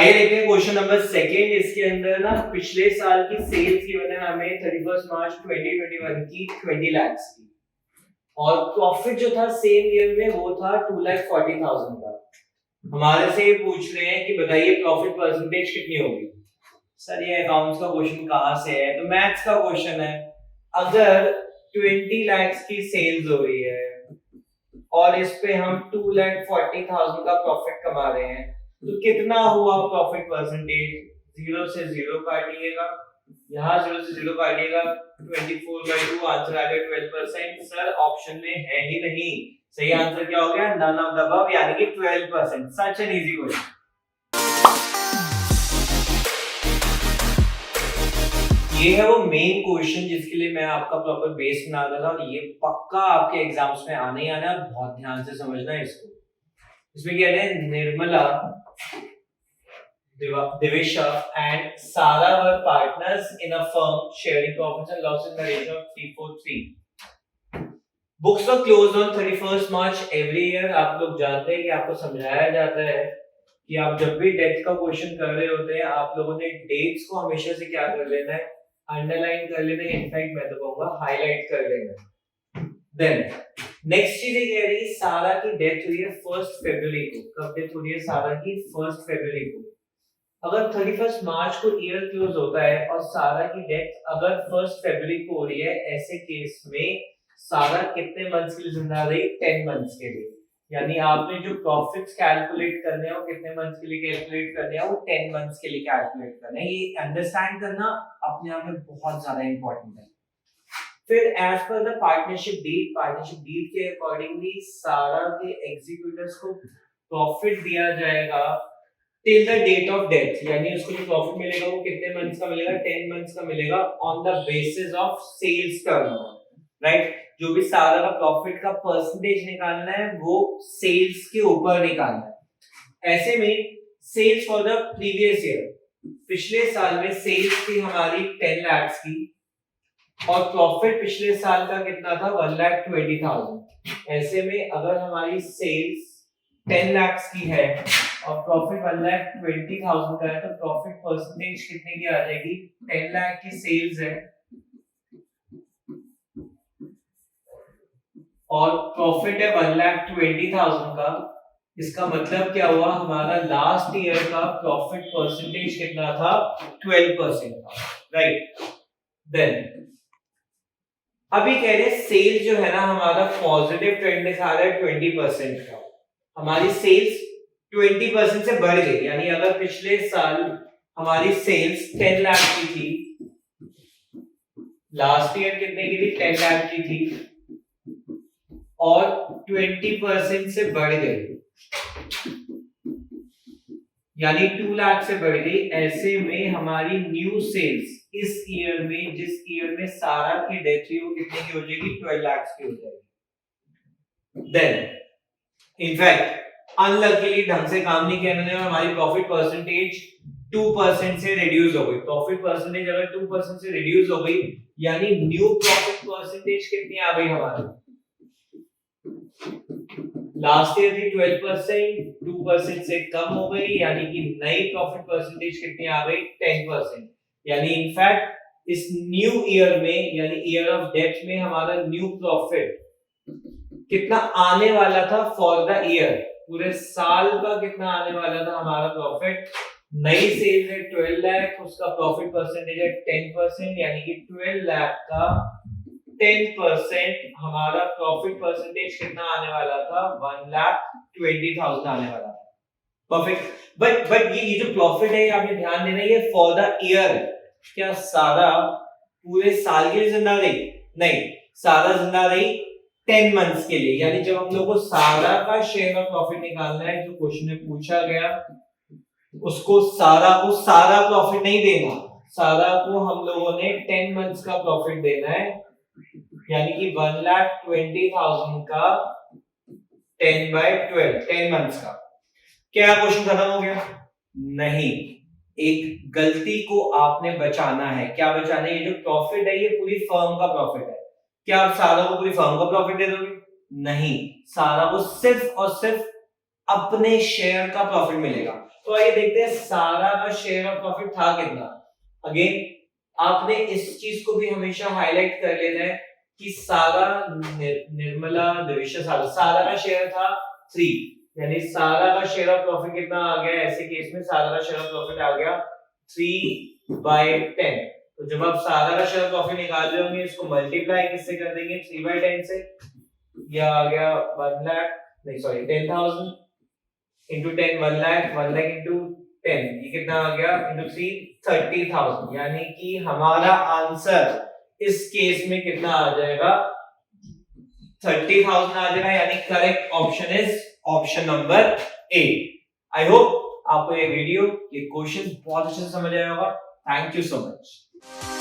आइए देखते हैं क्वेश्चन नंबर सेकेंड। इसके अंदर ना पिछले साल की सेल्स गिवन है हमें 31 मार्च 2021 की 20 लाख की, और प्रॉफिट जो था सेम ईयर में वो था 2,40,000 का। हमारे से ये पूछ रहे हैं कि बताइए प्रॉफिट परसेंटेज कितनी होगी। सर ये अकाउंट्स का क्वेश्चन कहाँ से है? तो मैथ्स का क्वेश्चन है। अगर 20 लाख की सेल्स हो रही है और इस पे हम 2,40,000 का प्रॉफिट कमा रहे हैं, तो कितना हुआ प्रॉफिट परसेंटेज? 0 से 0 काटिएगा, यहाँ 0 से 0 काटिएगा, 24/2, आंसर आ गया 12%। सर ऑप्शन में है ही नहीं। सही आंसर क्या हो गया? नन ऑफ द अबव, यानी कि 12%। Such an easy question. ये है वो मेन क्वेश्चन जिसके लिए मैं आपका प्रॉपर बेस बना रहा था, और ये पक्का आपके एग्जाम्स में आने ही आना है। बहुत ध्यान से समझना है इसको। इसमें कह रहे हैं Nirmala, Divisha and Sara were partners in a firm sharing profits and losses in the ratio of 3:4. Books were closed on 31st March every year. आप लोग जानते हैं कि आपको समझाया जाता है कि आप जब भी डेट का क्वेश्चन कर रहे होते हैं, आप लोगों ने डेट्स को हमेशा से क्या कर लेना है? अंडरलाइन कर लेना है। इनफैक्ट मैं तो कहूंगा हाईलाइट कर लेना है। देन नेक्स्ट चीज ये कह रही है सारा की डेथ हुई है 1 फरवरी को। कब डेथ हुई है सारा की? 1 फरवरी को। अगर 31 मार्च को ईयर क्लोज होता है और सारा की डेथ अगर 1 फरवरी को हो रही है, ऐसे केस में सारा कितने मंथ्स के लिए जिंदा रही? 10 मंथ्स के लिए। यानी आपने जो प्रॉफिट्स कैलकुलेट करने हैं वो कितने मंथ्स के लिए कैलकुलेट करने हैं? वो 10 मंथ्स के लिए कैलकुलेट करने हैं। ये अंडरस्टैंड करना अपने आप में बहुत ज्यादा इंपॉर्टेंट है। फिर as per the partnership deed के अकॉर्डिंगली सारा के एग्जीक्यूटिव्स को प्रॉफिट दिया जाएगा till the date of death. यानी उसको जो प्रॉफिट मिलेगा वो कितने मंथ्स का मिलेगा? 10 मंथ्स का मिलेगा, on the basis of sales turnover. Right, जो भी सारा का प्रॉफिट का परसेंटेज निकालना है वो सेल्स के ऊपर निकालना है। ऐसे में sales for the previous year, पिछले साल में सेल्स थी हमारी 10 लाख की, और प्रॉफिट पिछले साल का कितना था? 1,20,000। ऐसे में अगर हमारी सेल्स 10 लाख की है और प्रॉफिट 1,20,000 का है, तो प्रॉफिट परसेंटेज कितने की आ जाएगी? 10 लाख की सेल्स है और प्रॉफिट है 1,20,000 का। इसका मतलब क्या हुआ? हमारा लास्ट ईयर का प्रॉफिट परसेंटेज कितना था? 12% था। राइट, देन अभी कह रहे हैं सेल्स जो है ना हमारा पॉजिटिव ट्रेंड दिखा रहा है 20% का। हमारी सेल्स 20% से बढ़ गई। यानी अगर पिछले साल हमारी सेल्स 10 लाख की थी, लास्ट ईयर कितने की थी? 10 लाख की थी, और 20% से बढ़ गई, यानी 2 लाख से बढ़ गई। ऐसे में हमारी न्यू सेल्स इस ईयर में, जिस ईयर में सारा की डेथ हुई, वो कितने की हो जाएगी? 12 लाख की हो जाएगी। देन इनफैक्ट अनलकीली ढंग से काम नहीं किया इन्होंने, हमारी प्रॉफिट परसेंटेज 2% से रिड्यूस हो गई। प्रॉफिट परसेंटेज अगर 2% से रिड्यूस हो गई, यानी न्यू प्रॉफिट परसेंटेज कितनी आ गई हमारी? लास्ट ईयर थी 12%, 2% से कम हो गई, यानी कि नई प्रॉफिट परसेंटेज कितनी आ गई? 10%। यानी इनफैक्ट इस न्यू ईयर में, यानी ईयर ऑफ डेथ में, हमारा न्यू प्रॉफिट कितना आने वाला था फॉर द ईयर? पूरे साल का कितना आने वाला था हमारा प्रॉफिट? नई सेल है 12 लाख, उसका प्रॉफिट परसेंटेज है 10%, यानी कि 12 लाख का 10% हमारा प्रॉफिट परसेंटेज कितना आने वाला था? 1,20,000 आने वाला था। परफेक्ट। बट ये जो प्रॉफिट है आपने ध्यान देना है, ये फॉर द ईयर। क्या सारा पूरे साल के लिए जिंदा रही? नहीं, सारा जिंदा रही 10 मंथ्स के लिए। यानी जब हम लोग को सारा का शेयर का प्रॉफिट निकालना है, जो क्वेश्चन में पूछा गया, उसको सारा प्रॉफिट नहीं देना, सारा को हम लोगों ने 10 मंथ्स का प्रॉफिट देना है, यानी कि 1,20,000 का 10/12, 10 मंथ्स का। क्या क्वेश्चन खत्म हो गया? नहीं, एक गलती को आपने बचाना है। क्या बचाना है? ये जो प्रॉफिट है ये पूरी फर्म का प्रॉफिट है। क्या आप सारा को पूरी फर्म का प्रॉफिट दे दोगे? नहीं, सारा को सिर्फ और सिर्फ अपने शेयर का प्रॉफिट मिलेगा। तो आइए देखते हैं सारा का शेयर ऑफ प्रॉफिट था कितना। अगेन आपने इस चीज को भी हमेशा हाईलाइट कर लेना है कि सारा निर्मला दिविशा सारा का शेयर था 3, यानी सारा का शेयर ऑफ प्रॉफिट कितना आ गया, ऐसे केस में सारा का शेयर ऑफ प्रॉफिट आ गया 3/10। तो जब आप सारा का शेयर ऑफ प्रॉफिट निकाल रहे होंगे इसको मल्टीप्लाई किससे कर देंगे 3/10 से, यह आ गया 1 लाख, नहीं sorry 10,000 into 10 1 lakh, 1 lakh into 10 ये कितना आ गया into 3 30,000, यानी कि हमारा आंसर इस केस में कितना आ जाएगा 30,000 आ जाएगा, यानी correct option is option number A. I hope आपको ये वीडियो ये क्वेश्चन बहुत अच्छे से समझ आया होगा। Thank you so much.